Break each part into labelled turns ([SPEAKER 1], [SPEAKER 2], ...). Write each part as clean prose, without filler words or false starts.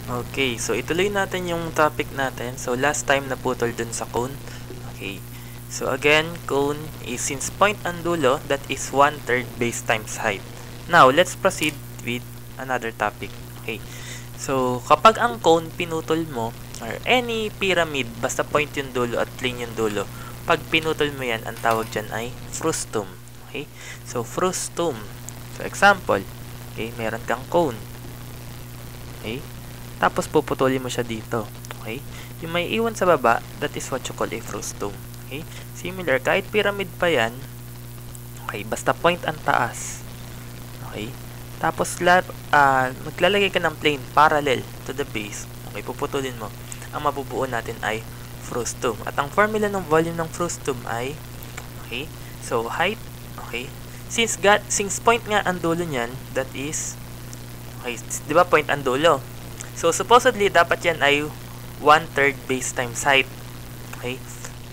[SPEAKER 1] Okay, so ituloy natin yung topic natin. So last time naputol dun sa cone. Okay. So again, cone is since point ang dulo, that is 1/3 base times height. Now, let's proceed with another topic. Okay. So kapag ang cone pinutol mo, or any pyramid, basta point yung dulo at plane yung dulo, pag pinutol mo yan, ang tawag dyan ay frustum. Okay. So frustum. So example, okay, meron kang cone. Okay. Tapos puputulin mo siya dito. Okay? Yung may iwan sa baba, that is what you call a frustum. Okay? Similar, kahit pyramid pa yan, okay, basta point ang taas. Okay? Tapos maglalagay ka ng plane parallel to the base. Okay, puputulin mo. Ang mabubuo natin ay frustum. At ang formula ng volume ng frustum ay, okay, so height, okay, since point nga ang dulo niyan, that is, okay, di ba point ang dulo? So, supposedly, dapat yan ay 1/3 base times height. Okay?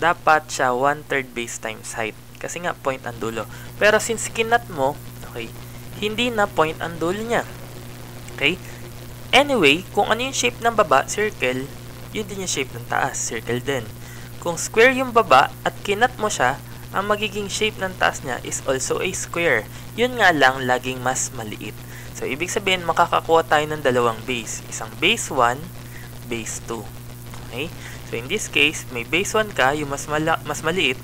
[SPEAKER 1] Dapat siya 1/3 base times height. Kasi nga, point ang dulo. Pero since kinat mo, okay, hindi na point ang dulo niya. Okay? Anyway, kung ano yung shape ng baba, circle, yun din yung shape ng taas, circle din. Kung square yung baba at kinat mo siya, ang magiging shape ng taas niya is also a square. Yun nga lang, laging mas maliit. So, ibig sabihin, makakakuha tayo ng dalawang base. Isang base 1, base 2. Okay? So, in this case, may base 1 ka, yung mas maliit,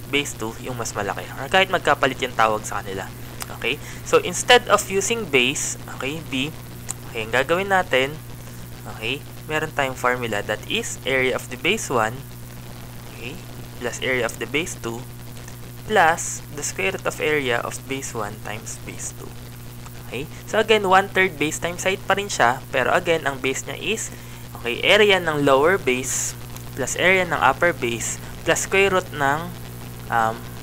[SPEAKER 1] base 2, yung mas malaki. Or kahit magkapalit yung tawag sa kanila. Okay? So, instead of using base, okay, B, okay, ang gagawin natin, okay, meron tayong formula that is area of the base 1, okay, plus area of the base 2, plus the square root of area of base 1 times base 2. Okay? So again, 1/3 base times height pa rin siya, pero again, ang base niya is, okay, area ng lower base plus area ng upper base plus square root ng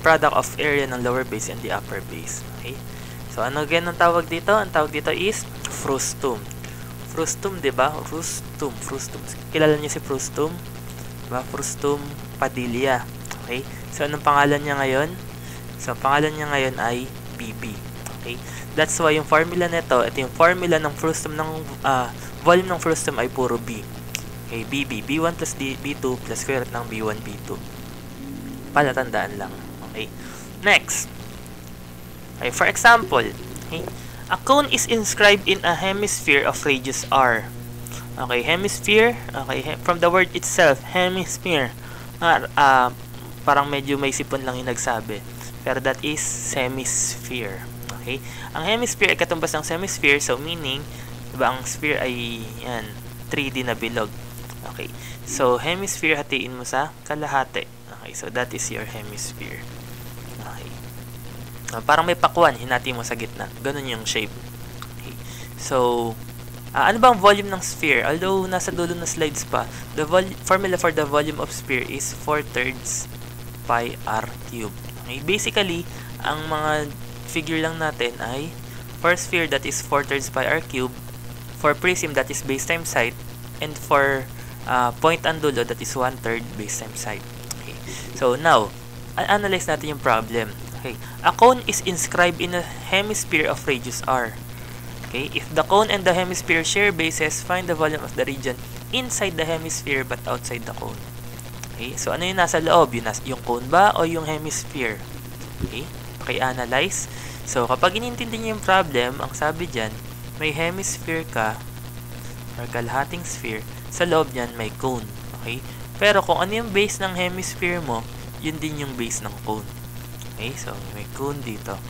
[SPEAKER 1] product of area ng lower base and the upper base. Okay? So ano again ang tawag dito? Ang tawag dito is frustum. Frustum, 'di ba? Frustum. Kilala niyo si frustum? 'Di ba? Frustum Padilla. Okay? So anong pangalan niya ngayon? So pangalan niya ngayon ay BB. Okay? That's why yung formula nito, ito yung formula ng frustum ng volume ng frustum ay puro B. Okay, BB, B1 plus B2 plus square root ng B1, B2. Palatandaan lang. Okay. Next. Okay, for example, okay, a cone is inscribed in a hemisphere of radius R. Okay, hemisphere, okay, from the word itself, hemisphere. Parang medyo may sipon lang yung nagsabi. Pero that is semisphere. Okay? Ang hemisphere ay katumbas ng semisphere, so meaning, diba, ang sphere ay yan, 3D na bilog. Okay. So, hemisphere hatiin mo sa kalahati. Okay. So, that is your hemisphere. Okay. Parang may pakwan, hinati mo sa gitna. Ganun yung shape. Okay. So, ano ba ang volume ng sphere? Although, nasa dulo na slides pa, the formula for the volume of sphere is 4/3 pi r cube. Okay. Basically, ang mga figure lang natin ay for sphere, that is 4/3 pi r cube, for prism, that is base times height, and for point ang dulo, that is 1/3 base times height. Okay. So now, analyze natin yung problem. Okay. A cone is inscribed in a hemisphere of radius R. Okay. If the cone and the hemisphere share bases, find the volume of the region inside the hemisphere but outside the cone. Okay. So ano yung nasa loob? Yung cone ba o yung hemisphere? Okay. Analyze. So, kapag inintindi niyo yung problem, ang sabi dyan, may hemisphere ka, or kalahating sphere, sa loob niyan may cone. Okay? Pero kung ano yung base ng hemisphere mo, yun din yung base ng cone. Okay? So, may cone dito,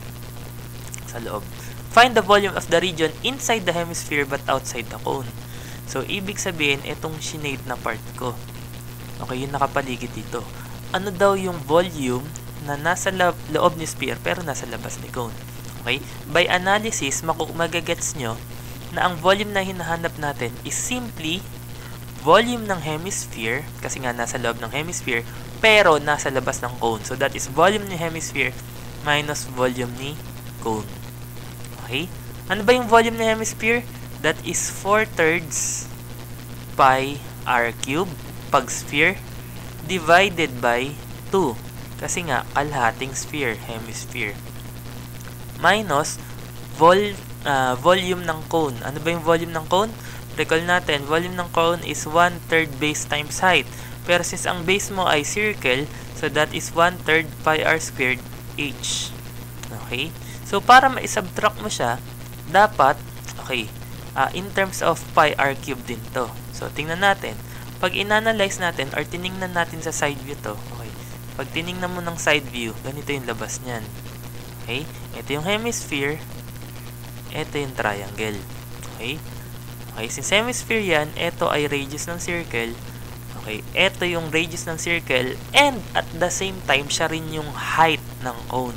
[SPEAKER 1] sa loob. Find the volume of the region inside the hemisphere but outside the cone. So, ibig sabihin, itong shinade na part ko. Okay, yung nakapaligid dito. Ano daw yung volume na nasa loob ni sphere pero nasa labas ni cone. Okay? By analysis, magagets nyo na ang volume na hinahanap natin is simply volume ng hemisphere, kasi nga nasa loob ng hemisphere, pero nasa labas ng cone. So, that is volume ni hemisphere minus volume ni cone. Okay? Ano ba yung volume ni hemisphere? That is 4/3 pi r cube pag sphere divided by 2. Kasi nga, kalahating sphere, hemisphere. Minus volume ng cone. Ano ba yung volume ng cone? recall natin, volume ng cone is 1/3 base times height. Pero since ang base mo ay circle, so that is 1/3 pi r squared h. Okay? So, para ma-subtract mo siya, dapat, okay, in terms of pi r cube din to. So, tingnan natin. Pag in-analyze natin or tiningnan natin sa side view to, okay, pag tiningnan mo ng side view, ganito yung labas niyan. Okay? Ito yung hemisphere, ito yung triangle. Okay? Okay, since hemisphere yan, ito ay radius ng circle. Okay, ito yung radius ng circle and at the same time, siya rin yung height ng cone.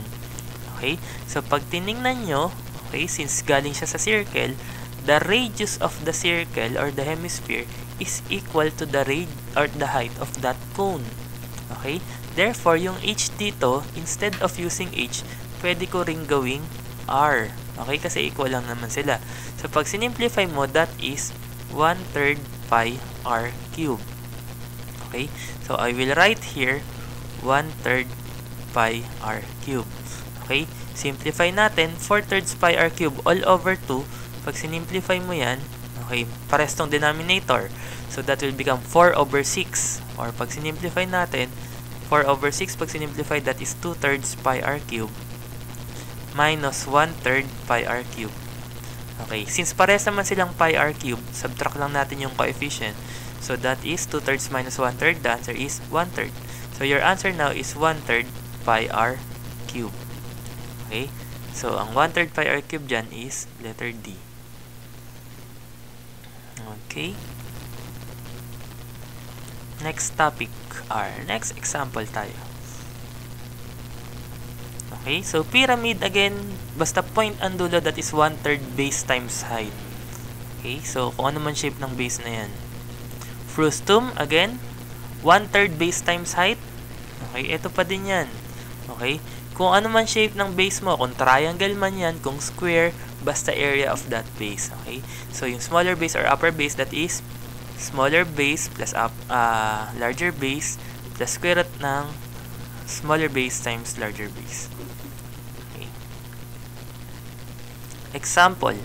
[SPEAKER 1] Okay, so pag tiningnan nyo, okay, since galing siya sa circle, the radius of the circle or the hemisphere is equal to the height of that cone. Okay, therefore, yung h dito, instead of using h, pwede ko ring gawing r. Okay, kasi equal lang naman sila. So, pag sinimplify mo, that is 1/3 pi r cube. Okay, so I will write here 1/3 pi r cube. Okay, simplify natin 4/3 pi r cube all over 2. Pag sinimplify mo yan, okay, pares tong denominator. So that will become 4/6. Or pag sinimplify natin, 4/6 pag sinimplify, that is 2/3 pi r cube minus 1/3 pi r cube. Okay, since pares naman silang pi r cube, subtract lang natin yung coefficient. So that is 2/3 minus 1/3. The answer is 1/3. So your answer now is 1/3 pi r cube. Okay? So ang 1/3 pi r cube dyan is letter D. Okay? Next topic or next example tayo. Okay? So pyramid again, basta point ang dulo, that is 1/3 base times height. Okay? So kung ano man shape ng base na yan. Frustum, again, 1/3 base times height. Okay, ito pa din yan. Okay, kung ano man shape ng base mo, kung triangle man yan, kung square, basta area of that base. Okay, so yung smaller base or upper base, that is smaller base plus larger base plus square root ng smaller base times larger base. Okay. Example,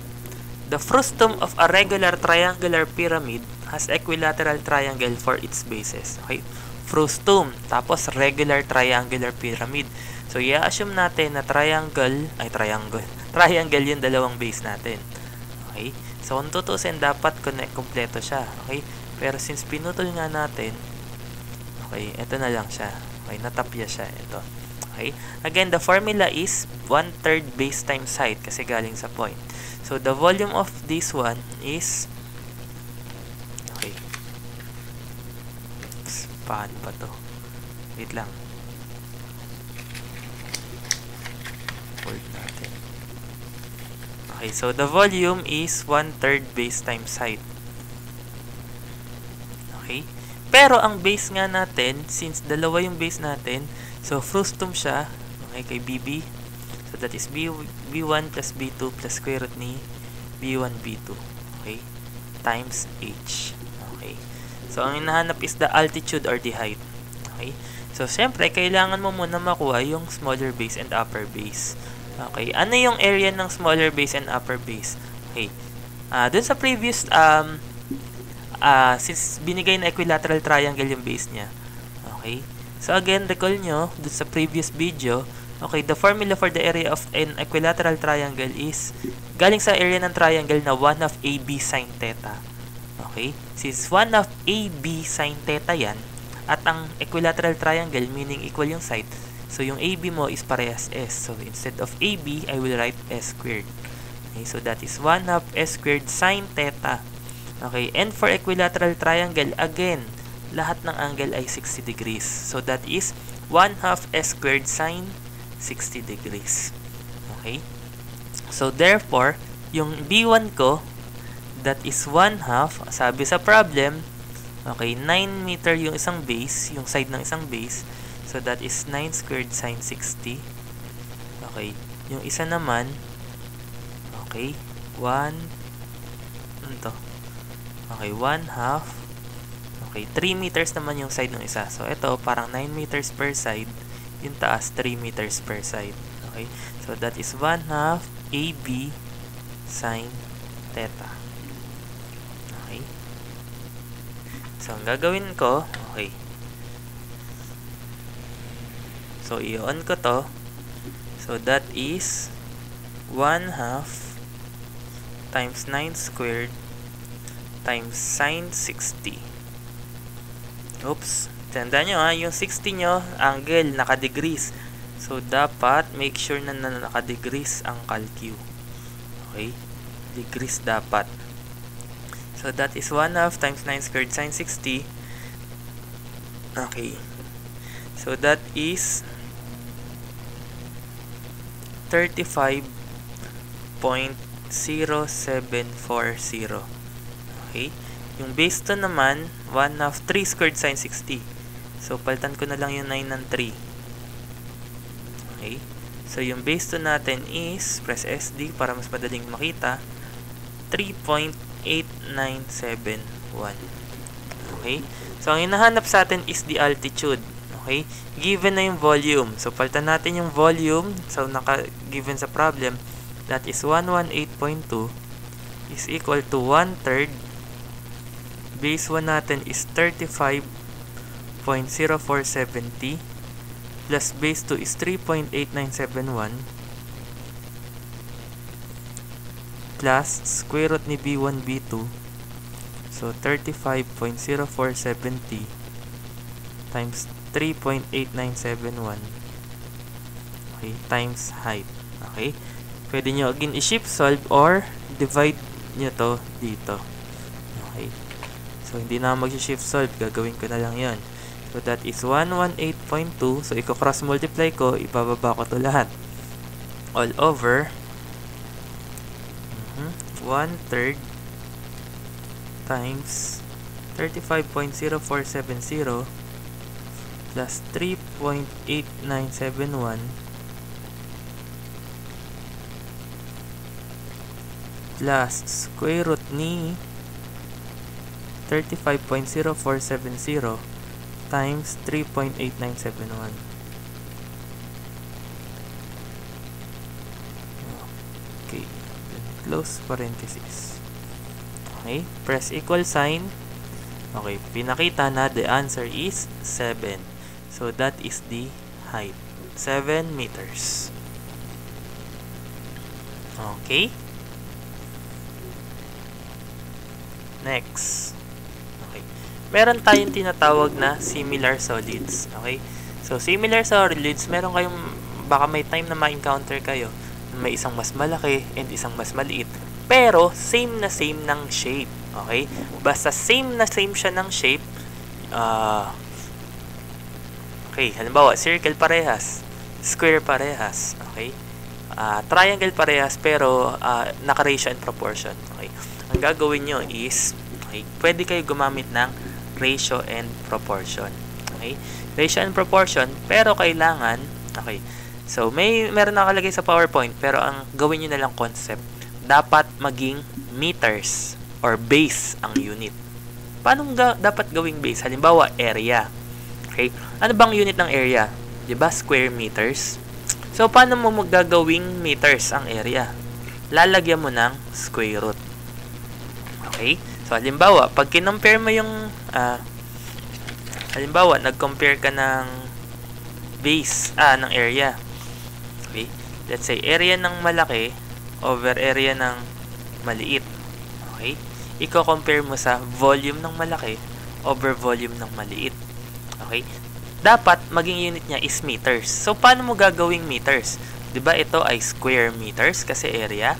[SPEAKER 1] the frustum of a regular triangular pyramid has equilateral triangle for its bases. Okay? Frustum, tapos regular triangular pyramid. So, i-assume natin na triangle yung dalawang base natin. Okay? So, kung tutusin, dapat kompleto siya. Okay? Pero since pinutol nga natin, okay, ito na lang siya. Okay, natapya siya. Ito. Okay? Again, the formula is 1/3 base times height kasi galing sa point. So, the volume of this one is paano ba to? Wait lang. Hold natin. Okay, so the volume is 1/3 base times height. Okay? Pero ang base nga natin, since dalawa yung base natin, so frustum siya, okay, kay BB. So that is B1 plus B2 plus square root ni B1, B2. Okay? Times H. Okay? So, ang hinahanap is the altitude or the height. Okay? So, syempre, kailangan mo muna makuha yung smaller base and upper base. Okay? Ano yung area ng smaller base and upper base? Okay. Dun sa previous, since binigay na equilateral triangle yung base niya. Okay? So, again, recall nyo, dun sa previous video, okay, the formula for the area of an equilateral triangle is galing sa area ng triangle na 1/2 AB sin theta. Okay? Since 1/2 AB sin theta yan, at ang equilateral triangle, meaning equal yung side, so yung AB mo is parehas S. So, instead of AB, I will write S squared. Okay? So, that is 1/2 S squared sin theta. Okay? And for equilateral triangle, again, lahat ng angle ay 60 degrees. So, that is 1/2 S squared sin 60 degrees. Okay? So, therefore, yung B1 ko, that is 1/2, sabi sa problem, okay, 9 meter yung isang base, yung side ng isang base. So, that is 9 squared sin 60. Okay. Yung isa naman, okay, 1/2. Okay, 3 meters naman yung side ng isa. So, ito, parang 9 meters per side. Yung taas, 3 meters per side. Okay. So, that is 1/2 AB sin theta. Okay. So, ang gagawin ko, okay. So, i-on ko to. So, that is 1/2 times 9 squared times sine 60. Oops. Tandaan nyo yung 60 nyo, angle, naka-degrees. So, dapat make sure na naka-degrees ang calcu. Okay? Degrees dapat. So, that is 1/2 times 9 squared sine 60. Okay. So, that is 35.0740. Okay? Yung base to naman, 1/2, 3 squared sine 60. So, palitan ko na lang yung 9 ng 3. Okay? So, yung base to natin is, press SD para mas madaling makita, 3.8971. Okay? So, ang hinahanap sa atin is the altitude. Okay? Given na yung volume. So, palitan natin yung volume. So, given sa problem, that is 118.2 is equal to 1/3. Base 1 natin is 35.0470 plus base 2 is 3.8971 plus square root ni B1, B2. So, 35.0470 times 3.8971, okay, times height. Okay? Pwede nyo again i-shift solve or divide nyo to dito. Okay? So, hindi na mag-shift solve. Gagawin ko na lang yon. So, that is 118.2. So, i-cross multiply ko. Ibababa ko to lahat. All over 1/3 times 35.0470 plus 3.8971 plus square root ni 35.0470 times 3.8971. Okay, close parenthesis. Okay, press equal sign. Okay, pinakita na the answer is 7. So, that is the height. 7 meters. Okay. Next. Okay. Meron tayong tinatawag na similar solids. Okay. So, similar solids, meron kayong, baka may time na ma-encounter kayo. May isang mas malaki and isang mas maliit. Pero, same ng shape. Okay. Basta same siya ng shape. Okay, halimbawa, circle parehas, square parehas, okay? Triangle parehas, pero naka-ratio and proportion, okay? Ang gagawin nyo is, okay, pwede kayo gumamit ng ratio and proportion, okay? Ratio and proportion, pero kailangan, okay, so meron nakalagay sa PowerPoint, pero ang gawin nyo na lang concept, dapat maging meters or base ang unit. Paano dapat gawing base? Halimbawa, area. Okay? Ano bang unit ng area? 'Di ba? Square meters. So, paano mo magagawing meters ang area? Lalagyan mo ng square root. Okay? So, halimbawa, pag kinompare mo yung halimbawa, nag-compare ka ng base, ng area. Okay? Let's say, area ng malaki over area ng maliit. Okay? Iko-compare mo sa volume ng malaki over volume ng maliit. Okay? Dapat maging unit niya is meters. So, paano mo gagawing meters? 'Di ba ito ay square meters kasi area?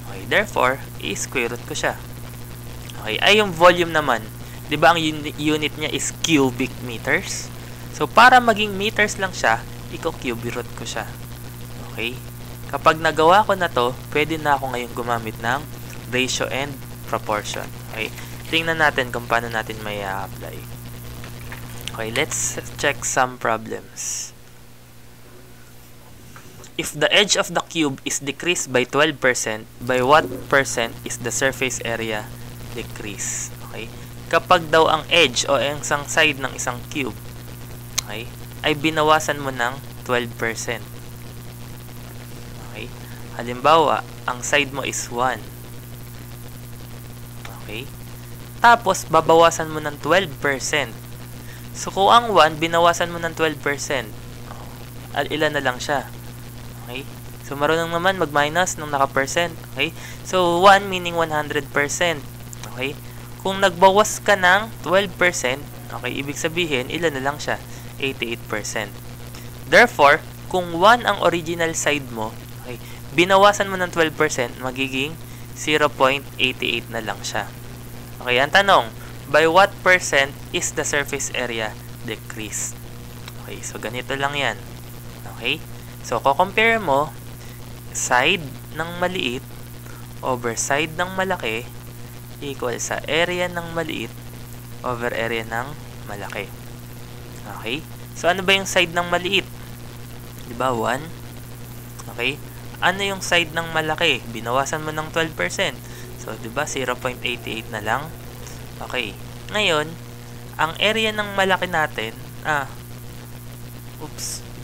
[SPEAKER 1] Okay, therefore, i-square root ko siya. Okay, ay yung volume naman. 'Di ba ang unit niya is cubic meters? So, para maging meters lang siya, i-cubic root ko siya. Okay? Kapag nagawa ko na to, pwede na ako ngayon gumamit ng ratio and proportion. Okay? Tingnan natin kung paano natin may apply. Okay, let's check some problems. If the edge of the cube is decreased by 12%, by what percent is the surface area decreased? Okay? Kapag daw ang edge o ang isang side ng isang cube, okay, ay binawasan mo ng 12%. Okay? Halimbawa, ang side mo is 1. Okay? Tapos, babawasan mo ng 12%. So, kung ang 1, binawasan mo ng 12%, ilan na lang siya? Okay? So, marunong naman mag-minus nung naka-percent. Okay? So, 1 meaning 100%. Okay? Kung nagbawas ka ng 12%, okay, ibig sabihin, ilan na lang siya? 88%. Therefore, kung 1 ang original side mo, okay, binawasan mo ng 12%, magiging 0.88 na lang siya. Okay, ang tanong, by what percent is the surface area decreased? Okay, so ganito lang yan. Okay? So, compare mo side ng maliit over side ng malaki equal sa area ng maliit over area ng malaki. Okay? So, ano ba yung side ng maliit? Diba? 1. Okay? Ano yung side ng malaki? Binawasan mo ng 12%. So, diba? 0.88 na lang. Okay. Ngayon, ang area ng malaki natin,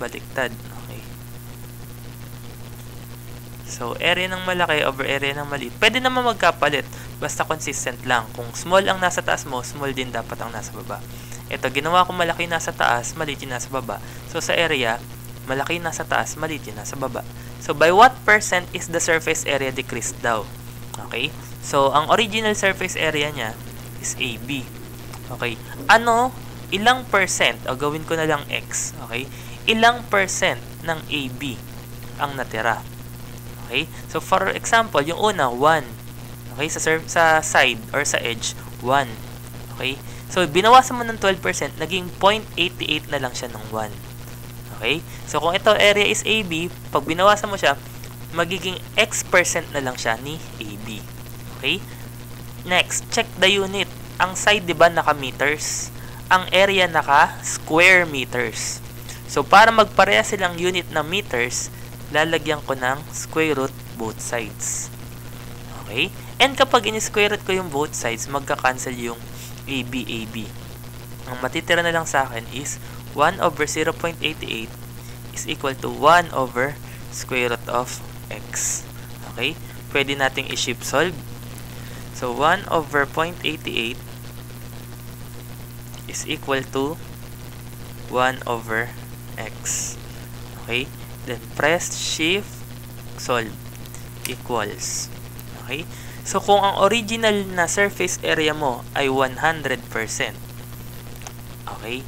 [SPEAKER 1] baliktad. Okay. So, area ng malaki over area ng maliit. Pwede naman magkapalit. Basta consistent lang. Kung small ang nasa taas mo, small din dapat ang nasa baba. Ito, ginawa ko malaki nasa taas, maliit yung nasa baba. So, sa area, malaki nasa taas, maliit yung nasa baba. So, by what percent is the surface area decreased daw? Okay? So, ang original surface area niya is AB. Okay? Ilang percent? O, gawin ko na lang X. Okay? Ilang percent ng AB ang natira? Okay? So, for example, yung una, 1. Okay? Sa side or sa edge, 1. Okay? So, binawasan mo ng 12%, naging 0.88 na lang siya ng 1. Okay? So, kung ito area is AB, pag binawasan mo siya, magiging X percent na lang siya ni AB. Okay? Next, check the unit. Ang side, di ba, naka meters? Ang area naka square meters. So, para magpareha silang unit na meters, lalagyan ko ng square root both sides. Okay? And kapag in-square root ko yung both sides, magka-cancel yung AB, AB. Ang matitira na lang sa akin is 1 over 0.88 is equal to 1 over square root of X. Okay? Pwede nating i-shift solve. So, 1 over 0.88 is equal to 1 over X. Okay? Then, press shift solve equals. Okay? So, kung ang original na surface area mo ay 100%. Okay?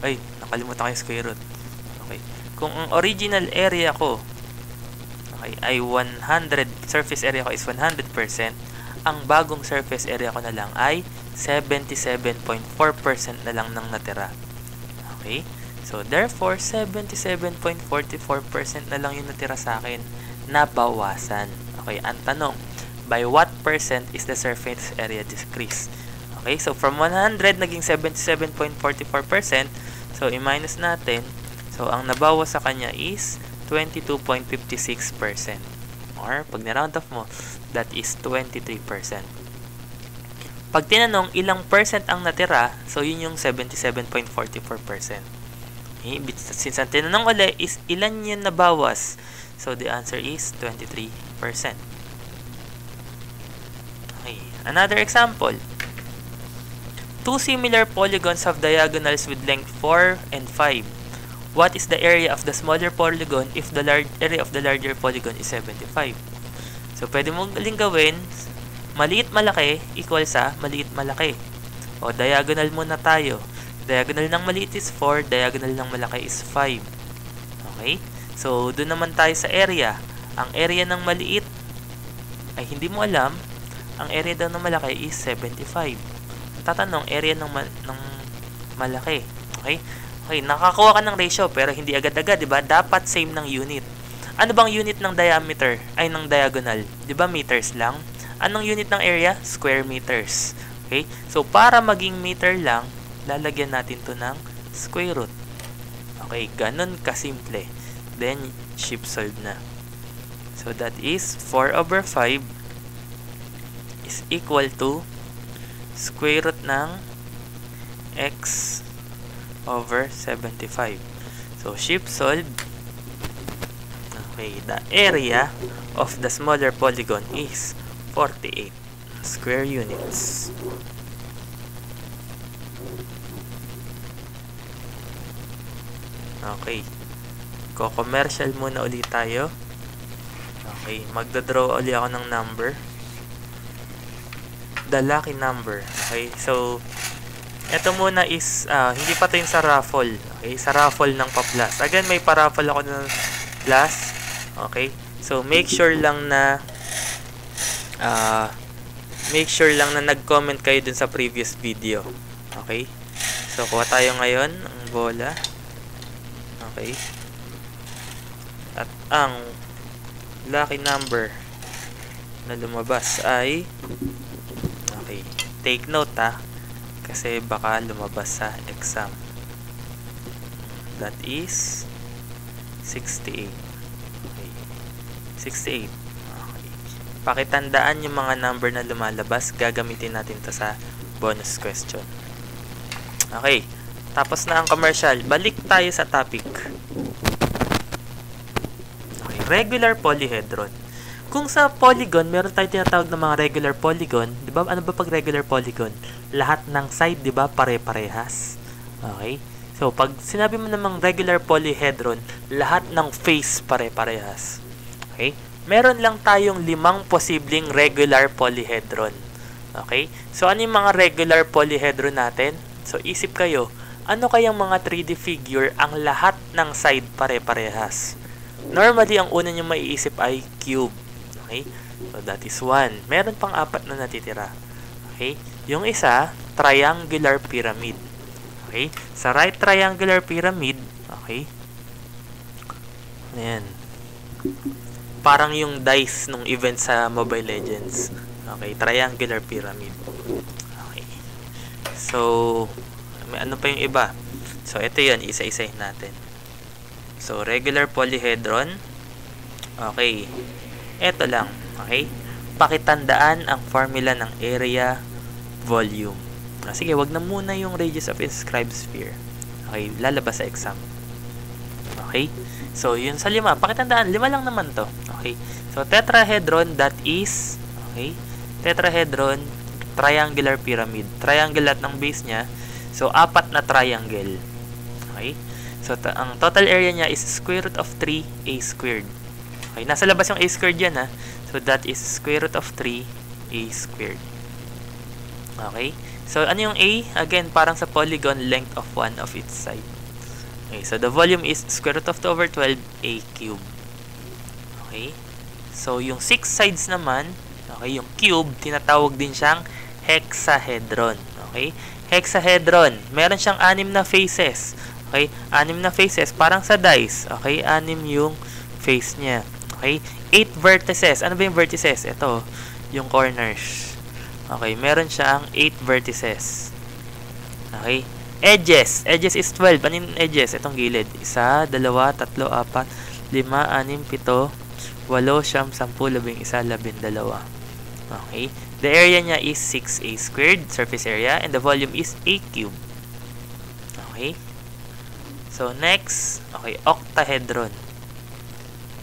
[SPEAKER 1] Ay, nakalimutan ko yung square root. Okay. Kung ang original area ko ay 100, surface area ko is 100%, ang bagong surface area ko na lang ay 77.4% na lang nang natira. Okay? So, therefore, 77.44% na lang yung natira sa akin na bawasan. Okay, ang tanong, by what percent is the surface area decreased? Okay, so from 100, naging 77.44%. So, i-minus natin. So, ang nabawas sa kanya is 22.56%. Or, pag ni-round off mo, that is 23%. Pag tinanong, ilang percent ang natira, so yun yung 77.44%. Okay, since ang tinanong ulit is, ilan yun nabawas? So, the answer is 23%. Okay, another example. Two similar polygons have diagonals with length 4 and 5. What is the area of the smaller polygon if the area of the larger polygon is 75? So, pwede mong galing gawin, maliit malaki equal sa maliit malaki. O, diagonal muna tayo. Diagonal ng maliit is 4, diagonal ng malaki is 5. Okay? So, doon naman tayo sa area. Ang area ng maliit ay hindi mo alam. Ang area daw ng malaki is 75. Tatanong, area ng malaki. Okay? Okay, nakakuha ka ng ratio pero hindi agad-agad, 'di ba? Dapat same ng unit. Ano bang unit ng diameter? Ay ng diagonal, 'di ba? Meters lang. Anong unit ng area? Square meters. Okay? So para maging meter lang, lalagyan natin 'to ng square root. Okay, ganun kasimple. Then shift solve na. So that is 4 over 5 is equal to square root ng x over 75. So, shift solve. Okay, the area of the smaller polygon is 48. square units. Okay. Ko-commercial muna ulit tayo. Okay, magda-draw ulit ako ng number. The lucky number. Okay, so ito muna is hindi pa 'to yung sa raffle. Okay, sa raffle ng pa-plus. Again, may pa-raffle ako ng plus. Okay? So make sure lang na nag-comment kayo dun sa previous video. Okay? So kuha tayo ngayon ng bola. Okay? At ang lucky number na lumabas ay, okay, take note kasi baka lumabas sa exam. That is 68. Okay. 68. Okay. Pakitandaan yung mga number na lumalabas. Gagamitin natin to sa bonus question. Okay. Tapos na ang commercial. Balik tayo sa topic. Okay. Regular polyhedron. Kung sa polygon, meron tayo tinatawag ng mga regular polygon. Di ba? Ano ba pag regular polygon? Lahat ng side, di ba? Pare-parehas. Okay? So, pag sinabi mo namang regular polyhedron, lahat ng face pare-parehas. Okay? Meron lang tayong 5 posibleng regular polyhedron. Okay? So, ano yung mga regular polyhedron natin? So, isip kayo, ano kayang mga 3D figure ang lahat ng side pare-parehas? Normally, ang una nyo maiisip ay cube. Okay? So, that is 1. Meron pang 4 na natitira. Okay? Yung isa, triangular pyramid. Okay? Sa right triangular pyramid, okay? Ayan. Parang yung dice nung event sa Mobile Legends. Okay? Triangular pyramid. Okay. So, may ano pa yung iba? So, ito yun. Isa-isahin natin. So, regular polyhedron. Okay. Ito lang. Okay? Pakitandaan ang formula ng area, volume. Sige, wag na muna yung radius of inscribed sphere. Okay, lalabas sa exam. Okay? So, yun sa 5. Pakitandaan, 5 lang naman to. Okay? So, tetrahedron, that is, okay? Tetrahedron, triangular pyramid. Triangle at ng base niya. So, 4 na triangle. Okay? So, ang total area niya is square root of 3a squared. Okay? Nasa labas yung a squared yan, ha? So, that is square root of 3a squared. Okay? So, ano yung A? Again, parang sa polygon, length of one of its side. Okay, so the volume is square root of 2 over 12 A cube. Okay? So, yung 6 sides naman, okay, yung cube, tinatawag din siyang hexahedron. Okay? Hexahedron, meron siyang 6 na faces. Okay? 6 na faces, parang sa dice. Okay? 6 yung face niya. Okay? 8 vertices. Ano ba yung vertices? Ito, yung corners. Okay, meron siyang 8 vertices. Okay. Edges. Edges is 12. Ano yung edges? Itong gilid. 1, 2, 3, 4, 5, 6, 7, 8, 9, 10, 11, 12. Okay. The area niya is 6a squared, surface area, and the volume is a cube. Okay. So, next, okay, octahedron.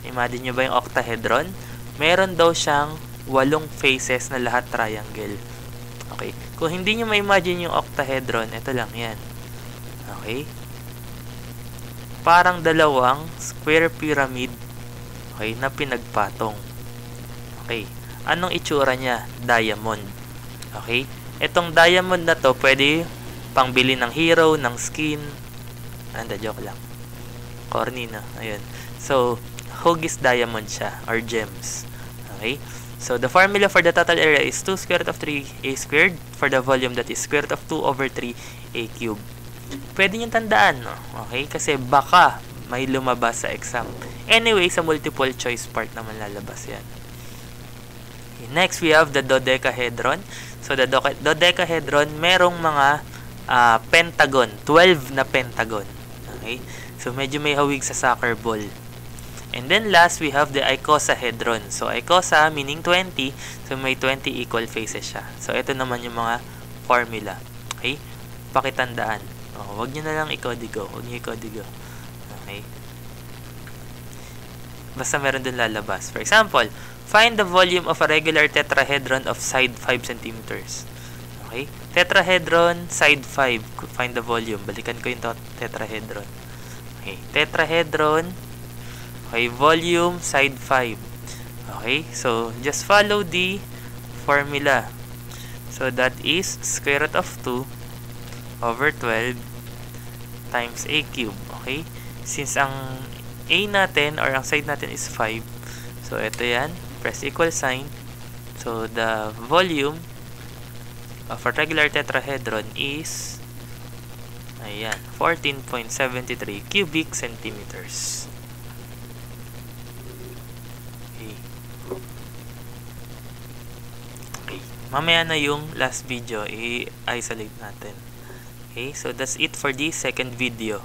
[SPEAKER 1] Imagine nyo ba yung octahedron? Meron daw siyang 8 faces na lahat triangle. Okay. Kung hindi nyo ma-imagine yung octahedron, ito lang yan. Okay. Parang dalawang square pyramid, okay, na pinagpatong. Okay. Anong itsura niya? Diamond. Okay. Itong diamond na to, pwede pangbili ng hero, ng skin. Joke lang. Corny na. Ayun. So, hugis diamond siya, or gems. Okay. So, the formula for the total area is 2 square root of 3a squared for the volume that is square root of 2 over 3a cube. Pwede nyo tandaan, no? Okay? Kasi baka may lumabas sa exam. Anyway, sa multiple choice part naman lalabas yan. Okay, next, we have the dodecahedron. So, the dodecahedron, merong mga pentagon. 12 na pentagon. Okay? So, medyo may hawig sa soccer ball. And then last, we have the icosahedron. So, icosa meaning 20. So, may 20 equal faces siya. So, ito naman yung mga formula. Okay? Pakitandaan. Huwag nyo na lang ikodigo. Huwag nyo ikodigo. Okay? Basta meron dun lalabas. For example, Find the volume of a regular tetrahedron of side 5 centimeters. Okay? Tetrahedron, side 5. Find the volume. Balikan ko yung tetrahedron. Okay. Tetrahedron. Okay. Volume, side 5. Okay. So, just follow the formula. So, that is square root of 2 over 12 times a cube. Okay? Since ang a natin or ang side natin is 5, so ito yan. Press equal sign. So, the volume of a regular tetrahedron is, ayan, 14.73 cubic centimeters. Okay. Okay. Mamaya na yung last video, i-isolate natin. Okay, so that's it for the second video.